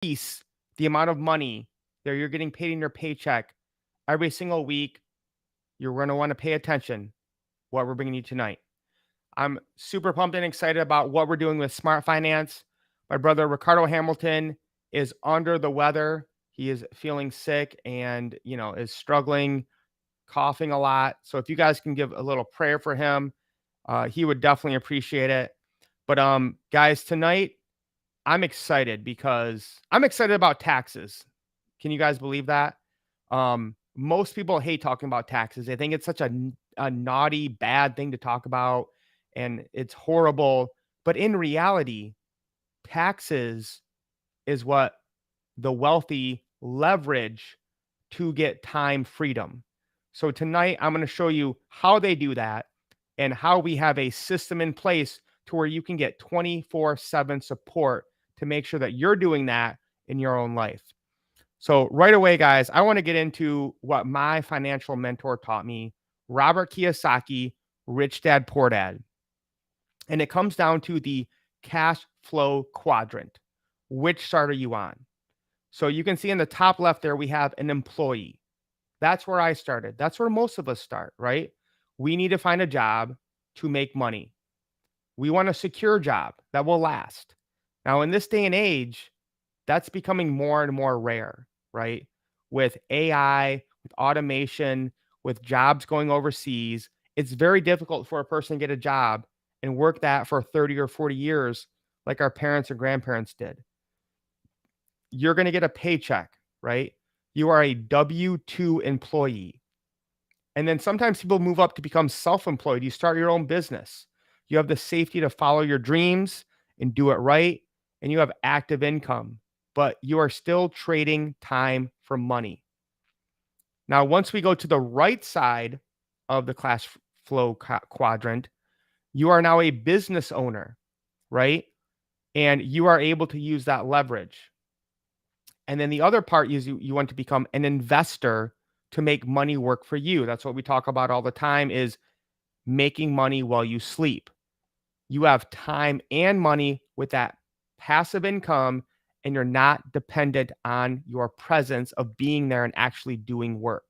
increase the amount of money that you're getting paid in your paycheck every single week, you're going to want to pay attention what we're bringing you tonight. I'm super pumped and excited about what we're doing with Smart Finance. My brother Ricardo Hamilton is under the weather. He is feeling sick and, is struggling, coughing a lot. So if you guys can give a little prayer for him, he would definitely appreciate it. But guys, tonight I'm excited because I'm excited about taxes. Can you guys believe that? Most people hate talking about taxes. They think it's such a naughty, bad thing to talk about, and it's horrible. But in reality, taxes is what the wealthy leverage to get time freedom. So tonight, I'm going to show you how they do that and how we have a system in place to where you can get 24/7 support to make sure that you're doing that in your own life. So, right away, guys, I want to get into what my financial mentor taught me, Robert Kiyosaki, Rich Dad, Poor Dad. And it comes down to the cash flow quadrant. Which chart are you on? So, you can see in the top left there, we have an employee. That's where I started. That's where most of us start, right? We need to find a job to make money. We want a secure job that will last. Now, in this day and age, that's becoming more and more rare, right? With AI, with automation, with jobs going overseas, it's very difficult for a person to get a job and work that for 30 or 40 years like our parents or grandparents did. You're going to get a paycheck, right? You are a W 2 employee. And then sometimes people move up to become self employed. You start your own business. You have the safety to follow your dreams and do it right. And you have active income, but you are still trading time for money. Now, once we go to the right side of the cash flow quadrant, you are now a business owner, right? And you are able to use that leverage. And then the other part is you want to become an investor to make money work for you. That's what we talk about all the time is making money while you sleep. You have time and money with that passive income, and you're not dependent on your presence of being there and actually doing work.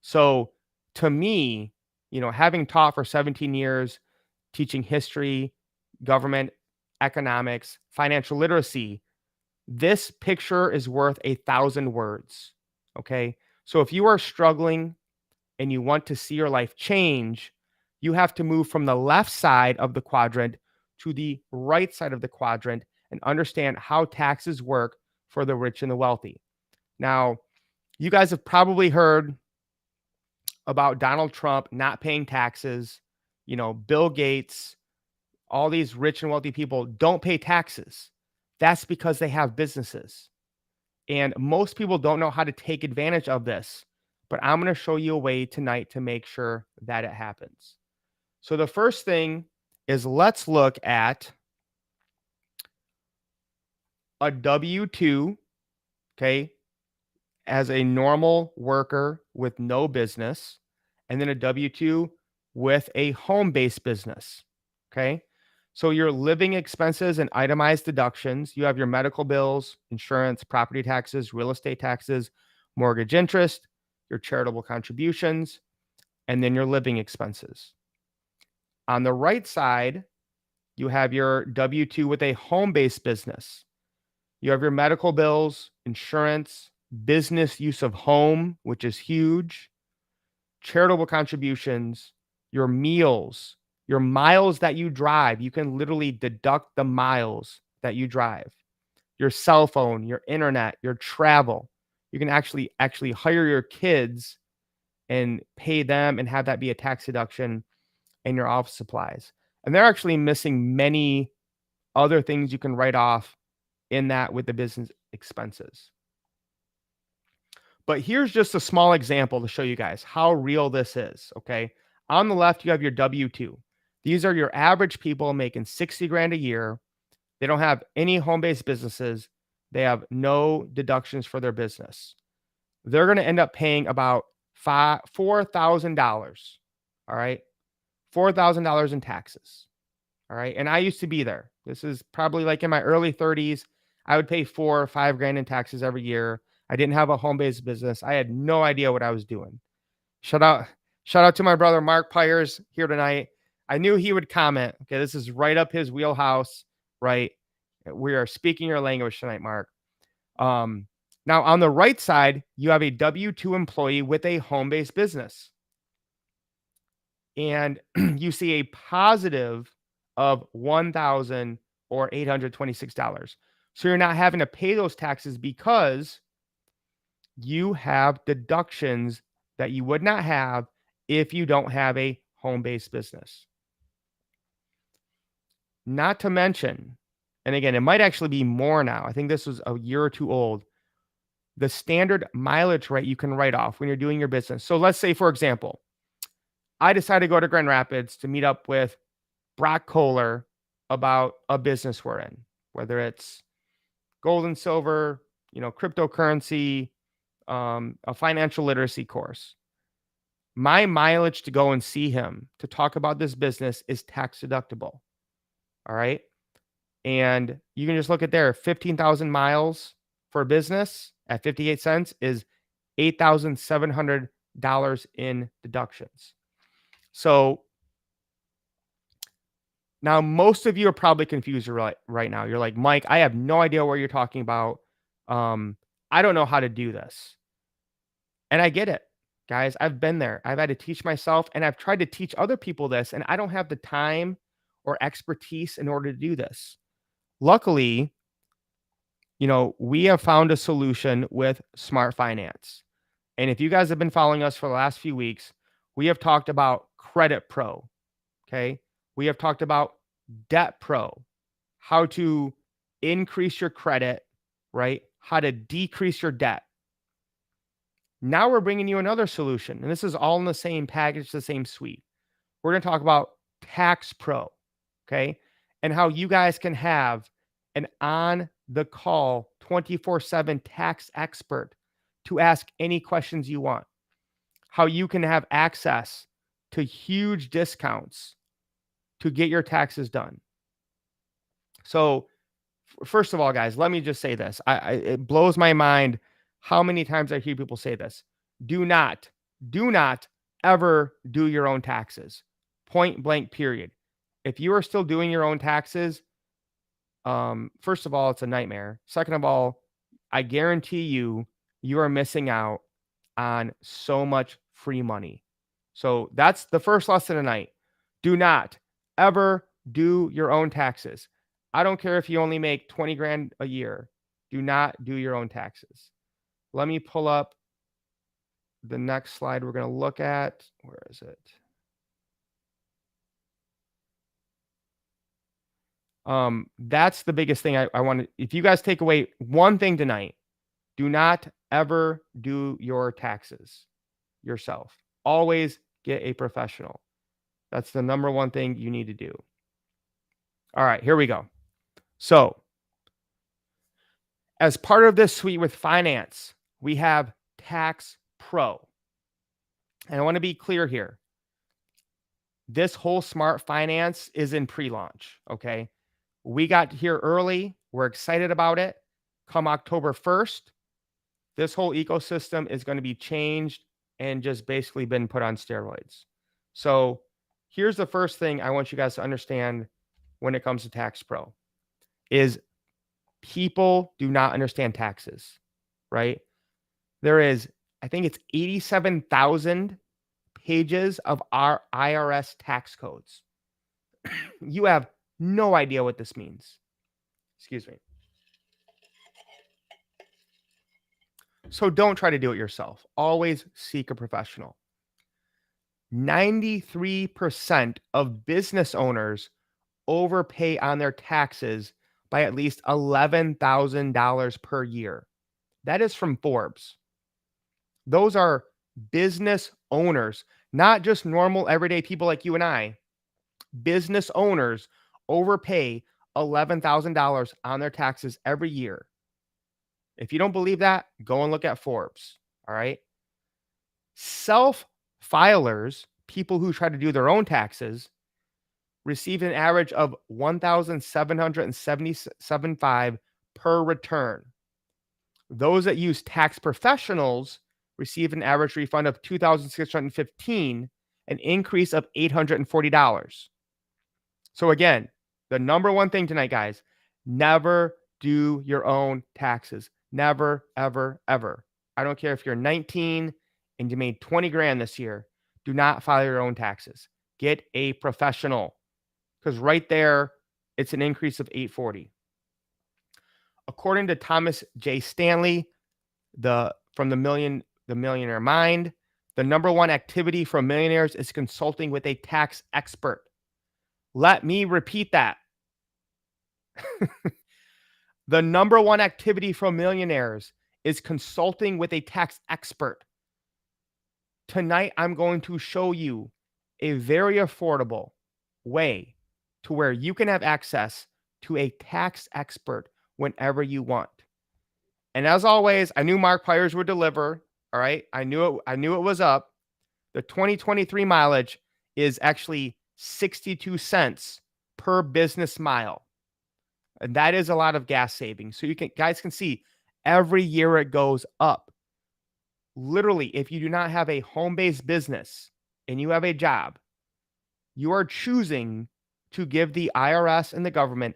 So to me, having taught for 17 years, teaching history, government, economics, financial literacy, this picture is worth 1,000 words. Okay. So if you are struggling and you want to see your life change, you have to move from the left side of the quadrant to the right side of the quadrant and understand how taxes work for the rich and the wealthy. Now, you guys have probably heard about Donald Trump not paying taxes, Bill Gates, all these rich and wealthy people don't pay taxes. That's because they have businesses. And most people don't know how to take advantage of this. But I'm going to show you a way tonight to make sure that it happens. So the first thing is let's look at a W-2, okay, as a normal worker with no business, and then a W-2 with a home-based business, okay? So your living expenses and itemized deductions, you have your medical bills, insurance, property taxes, real estate taxes, mortgage interest, your charitable contributions, and then your living expenses. On the right side, you have your W-2 with a home-based business. You have your medical bills, insurance, business use of home, which is huge, charitable contributions, your meals, your miles that you drive. You can literally deduct the miles that you drive. Your cell phone, your internet, your travel. You can actually hire your kids and pay them and have that be a tax deduction in your office supplies. And they're actually missing many other things you can write off in that with the business expenses. But here's just a small example to show you guys how real this is, okay? On the left, you have your W-2. These are your average people making 60 grand a year. They don't have any home-based businesses. They have no deductions for their business. They're going to end up paying about $4,000, all right? $4,000 in taxes, all right? And I used to be there. This is probably like in my early 30s. I would pay 4 or 5 grand in taxes every year. I didn't have a home-based business. I had no idea what I was doing. Shout out shout out to my brother Mark Pyers here tonight. I knew he would comment. Okay, this is right up his wheelhouse, right? We are speaking your language tonight, Mark. Now on the right side, you have a W-2 employee with a home-based business. And you see a positive of 1,000 or $826. So you're not having to pay those taxes because you have deductions that you would not have if you don't have a home-based business. Not to mention, and again, it might actually be more now. I think this was a year or two old. The standard mileage rate you can write off when you're doing your business. So let's say, for example, I decided to go to Grand Rapids to meet up with Brock Kohler about a business we're in, whether it's gold and silver, cryptocurrency, a financial literacy course. My mileage to go and see him to talk about this business is tax deductible. All right. And you can just look at there 15,000 miles for a business at 58 cents is $8,700 in deductions. So now most of you are probably confused right now. You're like, Mike, I have no idea what you're talking about. I don't know how to do this. And I get it, guys. I've been there. I've had to teach myself and I've tried to teach other people this, and I don't have the time or expertise in order to do this. Luckily, we have found a solution with Smart Finance. And if you guys have been following us for the last few weeks, we have talked about Credit Pro. Okay. We have talked about Debt Pro, how to increase your credit, right? How to decrease your debt. Now we're bringing you another solution, and this is all in the same package, the same suite. We're going to talk about Tax Pro, okay? And how you guys can have an on-the-call 24/7 tax expert to ask any questions you want. How you can have access to huge discounts to get your taxes done. So, first of all, guys, let me just say this. It blows my mind how many times I hear people say this. Do not ever do your own taxes. Point blank, period. If you are still doing your own taxes, first of all, it's a nightmare. Second of all, I guarantee you are missing out on so much free money. So that's the first lesson tonight. Do not ever do your own taxes. I don't care if you only make 20 grand a year. Do not do your own taxes. Let me pull up the next slide we're going to look at. Where is it? That's the biggest thing I want to, if you guys take away one thing tonight, do not ever do your taxes yourself. Always get a professional. That's the number one thing you need to do. All right, here we go. So, as part of this suite with finance, we have Tax Pro. And I want to be clear here. This whole Smart Finance is in pre-launch, okay? We got here early. We're excited about it. Come October 1st, this whole ecosystem is going to be changed and just basically been put on steroids. So here's the first thing I want you guys to understand when it comes to Tax Pro is people do not understand taxes, right? There is, I think it's 87,000 pages of our IRS tax codes. You have no idea what this means. Excuse me. So don't try to do it yourself. Always seek a professional. 93% of business owners overpay on their taxes by at least $11,000 per year. That is from Forbes. Those are business owners, not just normal everyday people like you and I. Business owners overpay $11,000 on their taxes every year. If you don't believe that, go and look at Forbes. All right. Self-filers, people who try to do their own taxes, receive an average of $1,777 per return. Those that use tax professionals receive an average refund of $2,615, an increase of $840. So again, the number one thing tonight, guys, never do your own taxes. Never, ever, ever. I don't care if you're 19 and you made 20 grand this year. Do not file your own taxes. Get a professional, because right there, it's an increase of 840. According to Thomas J. Stanley, from the Millionaire Mind, the number one activity for millionaires is consulting with a tax expert. Let me repeat that. The number one activity for millionaires is consulting with a tax expert. Tonight, I'm going to show you a very affordable way to where you can have access to a tax expert whenever you want. And as always, I knew Mark Pyers would deliver. All right. I knew it was up. The 2023 mileage is actually 62 cents per business mile. And that is a lot of gas savings. So guys can see every year it goes up. Literally, if you do not have a home-based business and you have a job, you are choosing to give the IRS and the government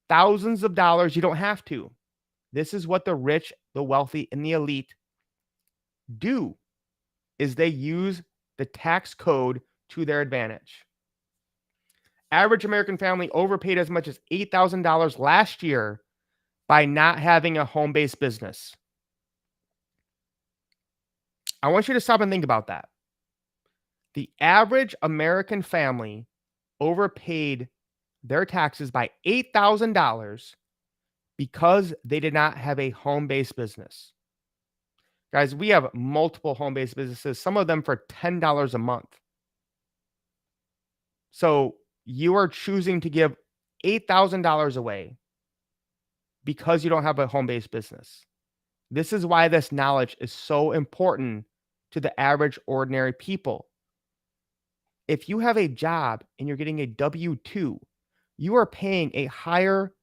thousands of dollars. You don't have to. This is what the rich, the wealthy, and the elite do, is they use the tax code to their advantage. Average American family overpaid as much as $8,000 last year by not having a home-based business. I want you to stop and think about that. The average American family overpaid their taxes by $8,000 because they did not have a home-based business. Guys, we have multiple home-based businesses, some of them for $10 a month. So you are choosing to give $8,000 away because you don't have a home-based business. This is why this knowledge is so important to the average ordinary people. If you have a job and you're getting a W-2, you are paying a higher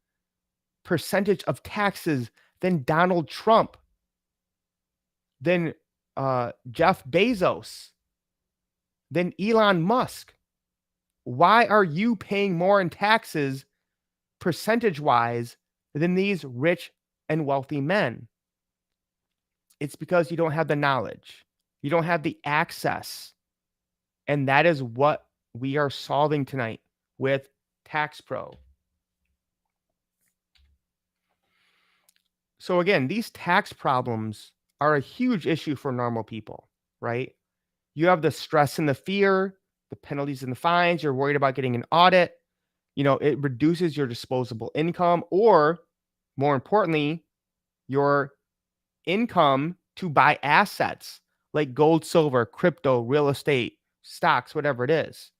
percentage of taxes than Donald Trump, than Jeff Bezos, than Elon Musk. Why are you paying more in taxes percentage-wise than these rich and wealthy men? It's because you don't have the knowledge. You don't have the access. And that is what we are solving tonight with Tax Pro. So again, these tax problems are a huge issue for normal people, right? You have the stress and the fear, the penalties and the fines. You're worried about getting an audit. It reduces your disposable income, or more importantly, your income to buy assets like gold, silver, crypto, real estate, stocks, whatever it is.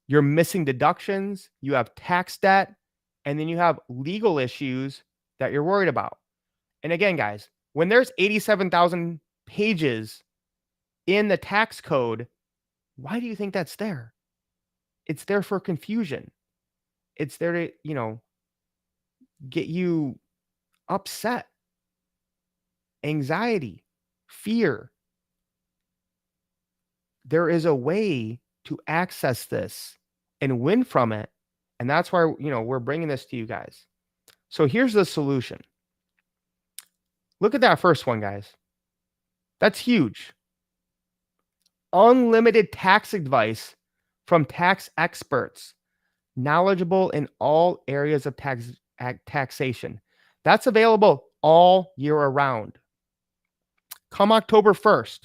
You're missing deductions. You have tax debt, and then you have legal issues that you're worried about. And again, guys, when there's 87,000 pages in the tax code, why do you think that's there? It's there for confusion. It's there to, get you upset, anxiety, fear. There is a way to access this and win from it. And that's why, we're bringing this to you guys. So here's the solution. Look at that first one, guys. That's huge. Unlimited tax advice from tax experts, knowledgeable in all areas of taxation. That's available all year around. Come October 1st,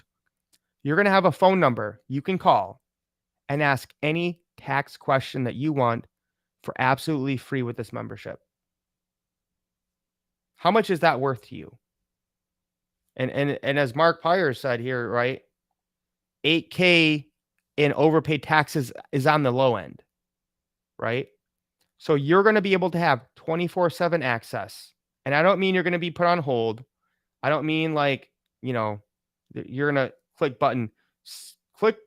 you're going to have a phone number you can call and ask any tax question that you want for absolutely free with this membership. How much is that worth to you? And as Mark Pyers said here, right? $8K in overpaid taxes is on the low end, right? So you're going to be able to have 24/7 access. And I don't mean you're going to be put on hold. I don't mean like, you're going to click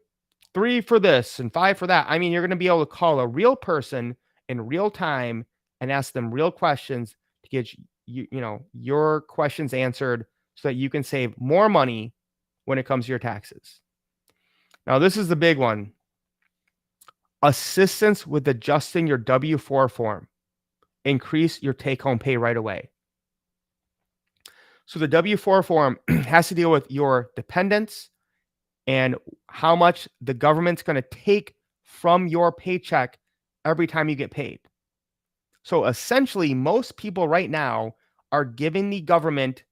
3 for this and 5 for that. I mean, you're going to be able to call a real person in real time and ask them real questions to get your questions answered so that you can save more money when it comes to your taxes. Now, this is the big one. Assistance with adjusting your W-4 form. Increase your take-home pay right away. So the W-4 form has to deal with your dependents and how much the government's going to take from your paycheck every time you get paid. So essentially, most people right now are giving the government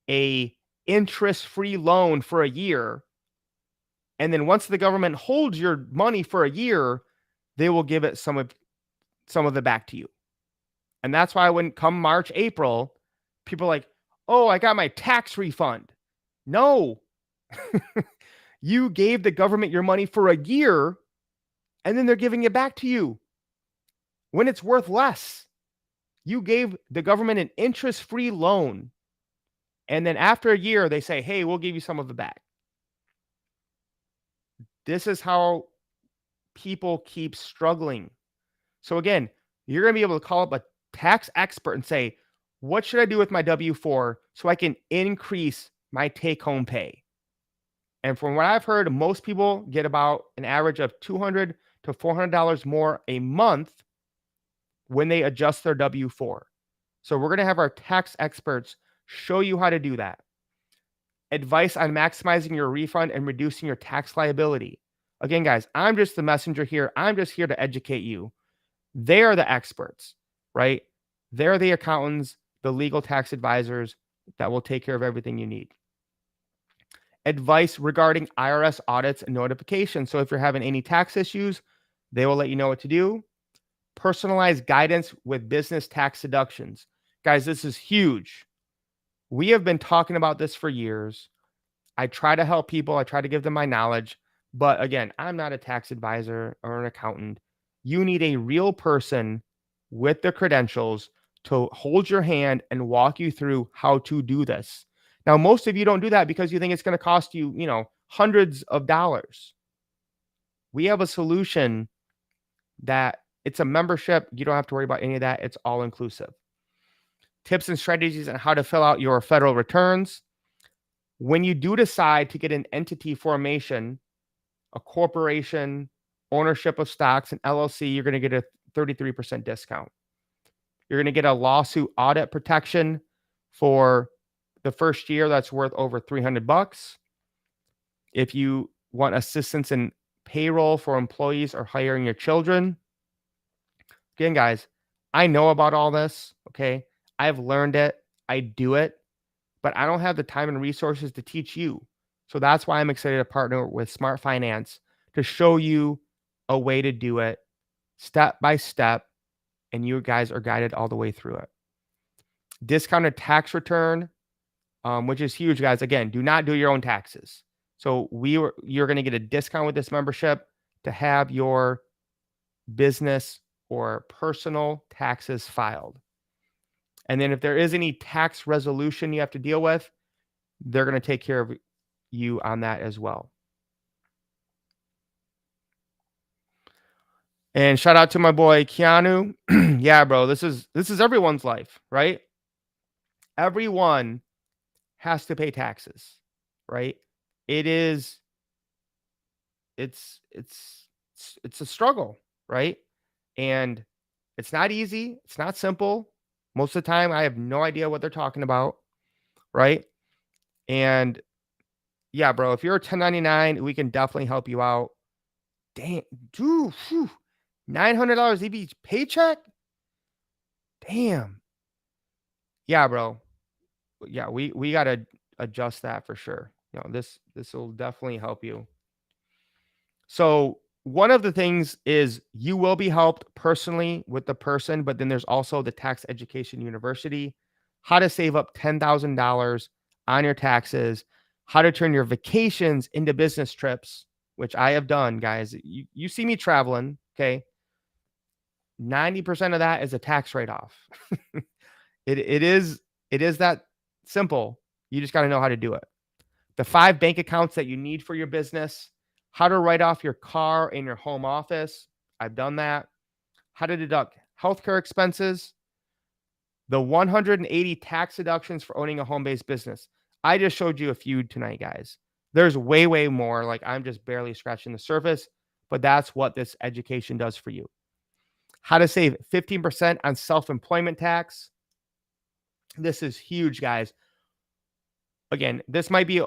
a interest-free loan for a year. And then once the government holds your money for a year, they will give it some of it back to you. And that's why when come March, April, people are like, "Oh, I got my tax refund." No. You gave the government your money for a year and then they're giving it back to you when it's worth less. You gave the government an interest-free loan. And then after a year, they say, "Hey, we'll give you some of it back." This is how people keep struggling. So again, you're going to be able to call up a tax expert and say, "What should I do with my W-4 so I can increase my take-home pay?" And from what I've heard, most people get about an average of $200 to $400 more a month when they adjust their W-4. So we're going to have our tax experts show you how to do that. Advice on maximizing your refund and reducing your tax liability. Again, guys, I'm just the messenger here. I'm just here to educate you. They are the experts, right? They're the accountants, the legal tax advisors that will take care of everything you need. Advice regarding IRS audits and notifications. So if you're having any tax issues, they will let you know what to do. Personalized guidance with business tax deductions. Guys, this is huge. We have been talking about this for years. I try to help people. I try to give them my knowledge. But again, I'm not a tax advisor or an accountant. You need a real person with the credentials to hold your hand and walk you through how to do this. Now, most of you don't do that because you think it's going to cost you, hundreds of dollars. We have a solution that it's a membership. You don't have to worry about any of that. It's all inclusive. Tips and strategies on how to fill out your federal returns. When you do decide to get an entity formation, a corporation, ownership of stocks, an LLC, you're going to get a 33% discount. You're going to get a lawsuit audit protection for the first year that's worth over $300. If you want assistance in payroll for employees or hiring your children. Again, guys, I know about all this, okay? I've learned it. I do it, but I don't have the time and resources to teach you. So that's why I'm excited to partner with Smart Finance to show you a way to do it step by step, and you guys are guided all the way through it. Discounted tax return, which is huge, guys. Again, do not do your own taxes. So you're going to get a discount with this membership to have your business or personal taxes filed. And then if there is any tax resolution you have to deal with, they're going to take care of you on that as well. And shout out to my boy Keanu. Yeah, bro, this is everyone's life, right? Everyone has to pay taxes, right? It's a struggle, right? And it's not easy. It's not simple. Most of the time, I have no idea what they're talking about, right? And yeah, bro, if you're a 1099, we can definitely help you out. Damn, dude, whew, $900 each paycheck? Damn. Yeah, bro. Yeah, we got to adjust that for sure. This will definitely help you. So one of the things is you will be helped personally with the person, but then there's also the Tax Education University, how to save up $10,000 on your taxes, how to turn your vacations into business trips, which I have done, guys. You see me traveling, okay? 90% of that is a tax write-off. It is that simple. You just got to know how to do it. The 5 bank accounts that you need for your business, how to write off your car in your home office. I've done that. How to deduct healthcare expenses. The 180 tax deductions for owning a home-based business. I just showed you a few tonight, guys. There's way, way more. Like I'm just barely scratching the surface, but that's what this education does for you. How to save 15% on self-employment tax. This is huge, guys. Again, this might be,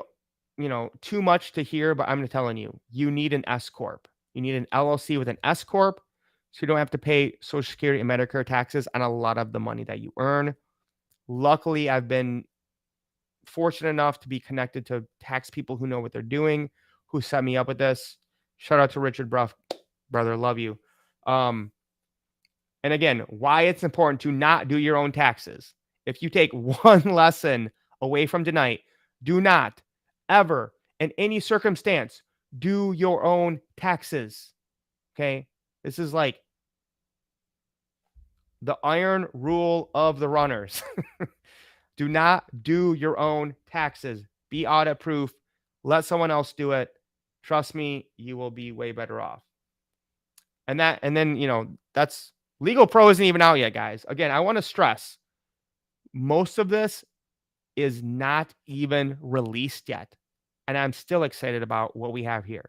too much to hear, but I'm telling you, you need an S corp. You need an LLC with an S corp, so you don't have to pay Social Security and Medicare taxes on a lot of the money that you earn. Luckily, I've been fortunate enough to be connected to tax people who know what they're doing, who set me up with this. Shout out to Richard Bruff, brother, love you. And again, why it's important to not do your own taxes. If you take one lesson away from tonight, do not ever, in any circumstance, do your own taxes. Okay? This is like the iron rule of the runners. Do not do your own taxes. Be audit proof. Let someone else do it. Trust me, you will be way better off. And then, that's Legal Pro isn't even out yet, guys. Again, I want to stress most of this is not even released yet. And I'm still excited about what we have here.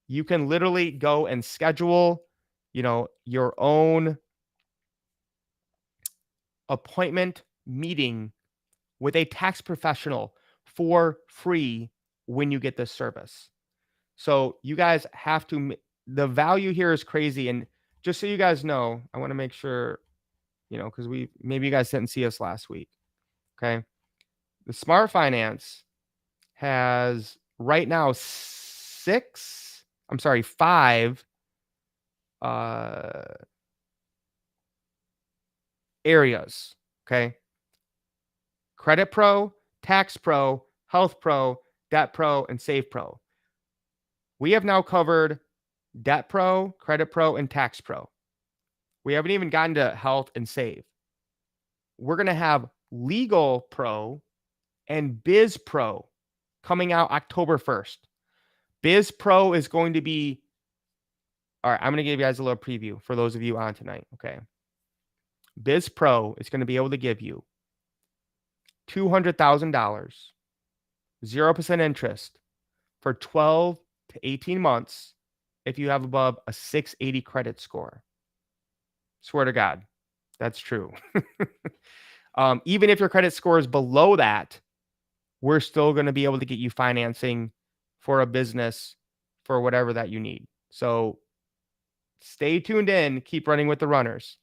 You can literally go and schedule, your own appointment meeting with a tax professional for free when you get this service. So you guys have to, the value here is crazy. And just so you guys know, I want to make sure, because maybe you guys didn't see us last week. Okay. The Smart Finance has right now five areas. Okay. Credit Pro, Tax Pro, Health Pro, Debt Pro, and Save Pro. We have now covered Debt Pro, Credit Pro, and Tax Pro. We haven't even gotten to Health and Save. We're going to have Legal Pro and Biz Pro coming out October 1st. Biz Pro is going to be, all right, I'm going to give you guys a little preview for those of you on tonight, okay? Biz Pro is going to be able to give you $200,000, 0% interest for 12 to 18 months if you have above a 680 credit score. Swear to God, that's true. Even if your credit score is below that, we're still going to be able to get you financing for a business for whatever that you need. So stay tuned in, keep running with the runners,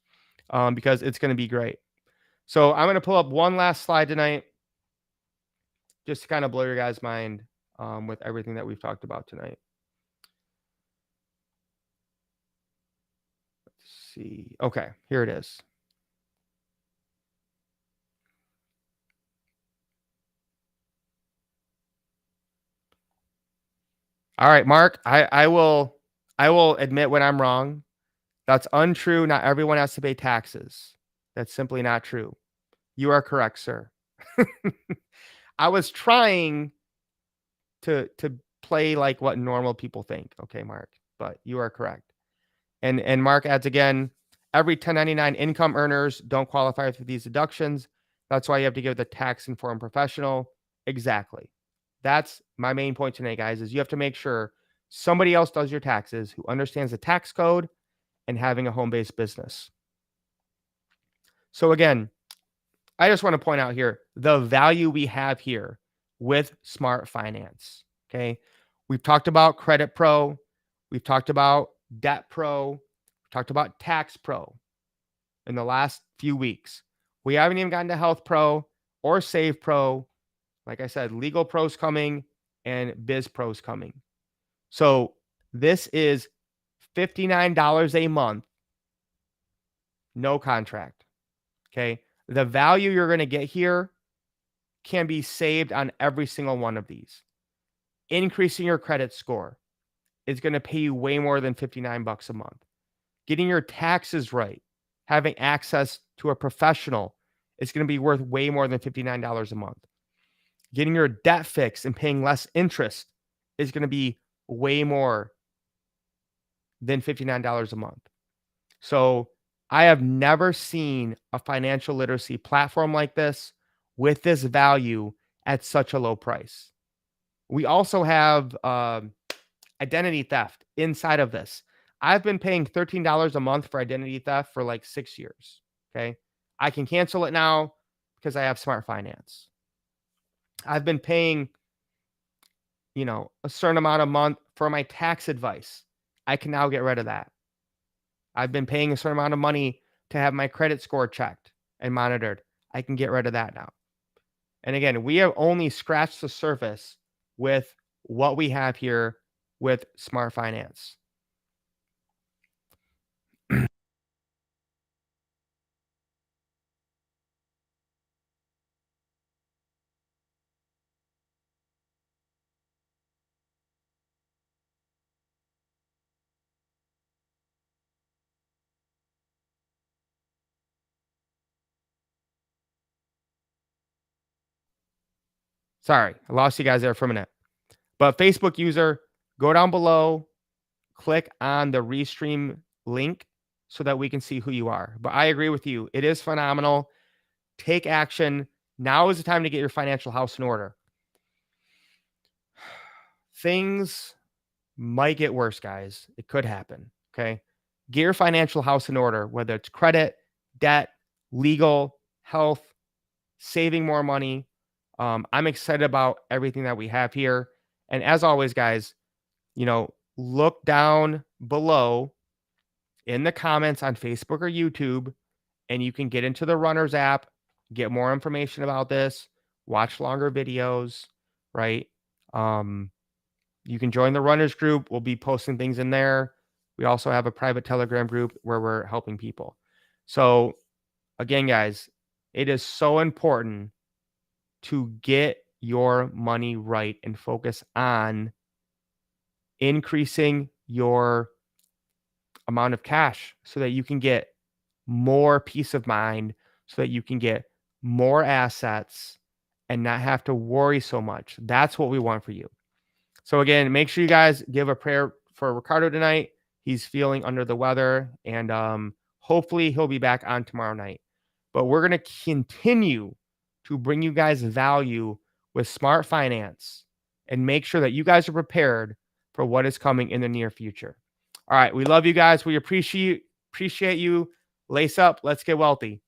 because it's going to be great. So I'm going to pull up one last slide tonight just to kind of blow your guys' mind with everything that we've talked about tonight. Let's see. Okay, here it is. All right, Mark, I will admit when I'm wrong. That's untrue. Not everyone has to pay taxes. That's simply not true. You are correct, sir. I was trying to play like what normal people think. Okay, Mark, but you are correct. And Mark adds again, every 1099 income earners don't qualify for these deductions. That's why you have to give the tax-informed professional. Exactly. That's my main point tonight, guys, is you have to make sure somebody else does your taxes who understands the tax code and having a home-based business. So again, I just want to point out here the value we have here with Smart Finance. Okay. We've talked about Credit Pro. We've talked about Debt Pro. We've talked about Tax Pro in the last few weeks. We haven't even gotten to Health Pro or Save Pro. Like I said, Legal Pro's coming and Biz Pro's coming. So this is $59 a month, no contract. Okay. The value you're going to get here can be saved on every single one of these. Increasing your credit score is going to pay you way more than $59 a month. Getting your taxes right, having access to a professional is going to be worth way more than $59 a month. Getting your debt fixed and paying less interest is going to be way more than $59 a month. So I have never seen a financial literacy platform like this with this value at such a low price. We also have identity theft inside of this. I've been paying $13 a month for identity theft for like 6 years. Okay. I can cancel it now because I have smart finance. I've been paying, a certain amount a month for my tax advice. I can now get rid of that. I've been paying a certain amount of money to have my credit score checked and monitored. I can get rid of that now. And again, we have only scratched the surface with what we have here with smart finance. Sorry, I lost you guys there for a minute. But Facebook user, go down below, click on the restream link so that we can see who you are. But I agree with you. It is phenomenal. Take action. Now is the time to get your financial house in order. Things might get worse, guys. It could happen. Okay. Get your financial house in order, whether it's credit, debt, legal, health, saving more money. I'm excited about everything that we have here. And as always, guys, look down below in the comments on Facebook or YouTube, and you can get into the Runners app, get more information about this, watch longer videos, right? Um, you can join the Runners group. We'll be posting things in there. We also have a private Telegram group where we're helping people. So, again, guys, it is so important to get your money right and focus on increasing your amount of cash so that you can get more peace of mind, so that you can get more assets and not have to worry so much. That's what we want for you. So again, make sure you guys give a prayer for Ricardo tonight. He's feeling under the weather, and hopefully he'll be back on tomorrow night. But we're going to continue to bring you guys value with smart finance and make sure that you guys are prepared for what is coming in the near future. All right, we love you guys. We appreciate you. Lace up. Let's get wealthy.